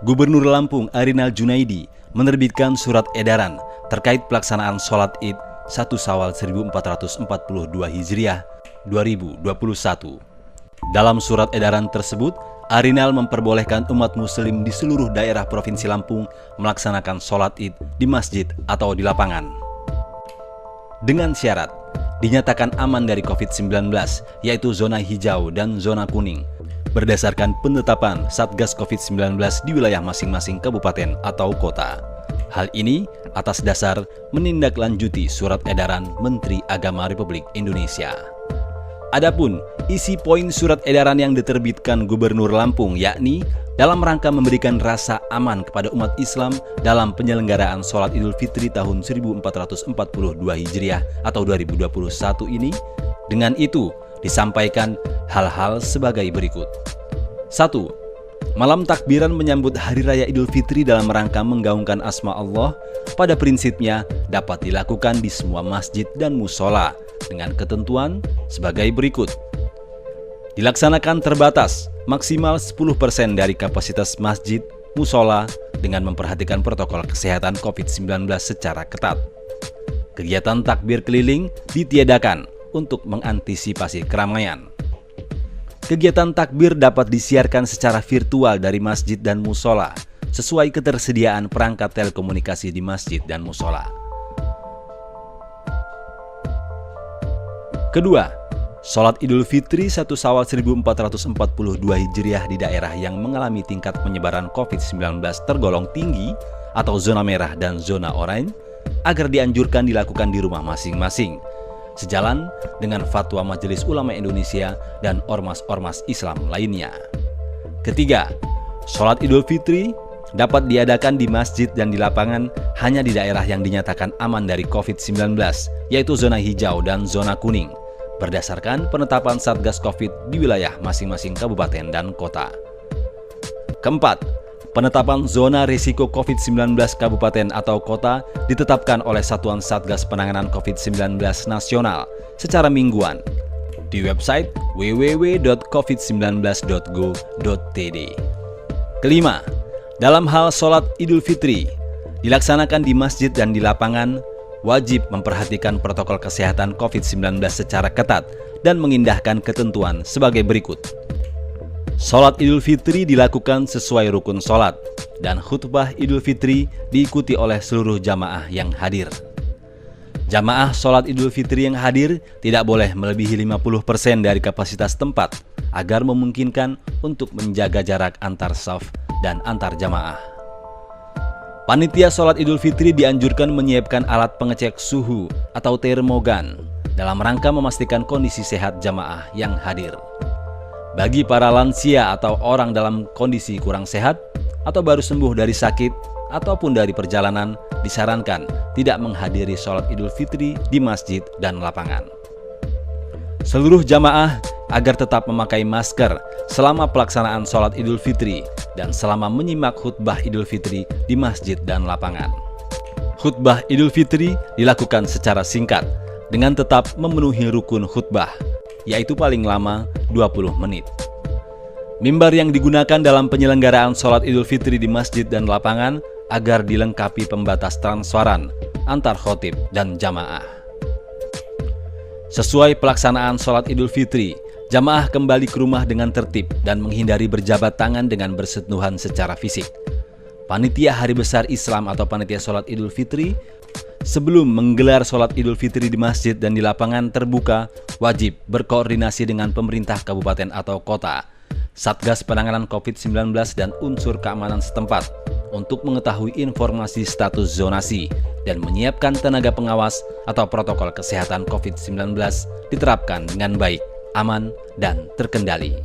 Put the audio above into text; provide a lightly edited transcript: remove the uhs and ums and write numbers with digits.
Gubernur Lampung Arinal Junaidi menerbitkan surat edaran terkait pelaksanaan sholat Id 1 Syawal 1442 Hijriah 2021. Dalam surat edaran tersebut, Arinal memperbolehkan umat muslim di seluruh daerah Provinsi Lampung melaksanakan sholat Id di masjid atau di lapangan. Dengan syarat, dinyatakan aman dari COVID-19, yaitu zona hijau dan zona kuning, berdasarkan penetapan Satgas COVID-19 di wilayah masing-masing kabupaten atau kota. Hal ini atas dasar menindaklanjuti surat edaran Menteri Agama Republik Indonesia. Adapun isi poin surat edaran yang diterbitkan Gubernur Lampung, yakni dalam rangka memberikan rasa aman kepada umat Islam dalam penyelenggaraan sholat Idul Fitri tahun 1442 Hijriah atau 2021 ini, dengan itu disampaikan hal-hal sebagai berikut. 1. Malam takbiran menyambut Hari Raya Idul Fitri dalam rangka menggaungkan asma Allah pada prinsipnya dapat dilakukan di semua masjid dan musola dengan ketentuan sebagai berikut. Dilaksanakan terbatas, maksimal 10% dari kapasitas masjid, musola dengan memperhatikan protokol kesehatan COVID-19 secara ketat. Kegiatan takbir keliling ditiadakan untuk mengantisipasi keramaian. Kegiatan takbir dapat disiarkan secara virtual dari masjid dan musola sesuai ketersediaan perangkat telekomunikasi di masjid dan musola. Kedua, sholat Idul Fitri 1 Syawal 1442 Hijriah di daerah yang mengalami tingkat penyebaran COVID-19 tergolong tinggi atau zona merah dan zona oranye agar dianjurkan dilakukan di rumah masing-masing, sejalan dengan fatwa Majelis Ulama Indonesia dan ormas-ormas Islam lainnya. Ketiga, sholat Idul Fitri dapat diadakan di masjid dan di lapangan hanya di daerah yang dinyatakan aman dari COVID-19, yaitu zona hijau dan zona kuning, berdasarkan penetapan Satgas COVID di wilayah masing-masing kabupaten dan kota. Keempat, penetapan zona risiko COVID-19 kabupaten atau kota ditetapkan oleh Satuan Satgas Penanganan COVID-19 Nasional secara mingguan di website www.covid19.go.id. Kelima, dalam hal sholat Idul Fitri dilaksanakan di masjid dan di lapangan, wajib memperhatikan protokol kesehatan COVID-19 secara ketat dan mengindahkan ketentuan sebagai berikut. Sholat Idul Fitri dilakukan sesuai rukun sholat, dan khutbah Idul Fitri diikuti oleh seluruh jamaah yang hadir. Jamaah sholat Idul Fitri yang hadir tidak boleh melebihi 50% dari kapasitas tempat agar memungkinkan untuk menjaga jarak antar shaf dan antar jamaah. Panitia sholat Idul Fitri dianjurkan menyiapkan alat pengecek suhu atau termogan dalam rangka memastikan kondisi sehat jamaah yang hadir. Bagi para lansia atau orang dalam kondisi kurang sehat atau baru sembuh dari sakit ataupun dari perjalanan, disarankan tidak menghadiri sholat Idul Fitri di masjid dan lapangan. Seluruh jamaah agar tetap memakai masker selama pelaksanaan sholat Idul Fitri dan selama menyimak khutbah Idul Fitri di masjid dan lapangan. Khutbah Idul Fitri dilakukan secara singkat dengan tetap memenuhi rukun khutbah, yaitu paling lama 20 menit. Mimbar yang digunakan dalam penyelenggaraan sholat Idul Fitri di masjid dan lapangan agar dilengkapi pembatas transparan antar khotib dan jamaah. Sesuai pelaksanaan sholat Idul Fitri, jamaah kembali ke rumah dengan tertib dan menghindari berjabat tangan dengan bersentuhan secara fisik. Panitia Hari Besar Islam atau panitia sholat Idul Fitri sebelum menggelar sholat Idul Fitri di masjid dan di lapangan terbuka wajib berkoordinasi dengan pemerintah kabupaten atau kota, Satgas Penanganan COVID-19 dan unsur keamanan setempat untuk mengetahui informasi status zonasi dan menyiapkan tenaga pengawas atau protokol kesehatan COVID-19 diterapkan dengan baik, aman, dan terkendali.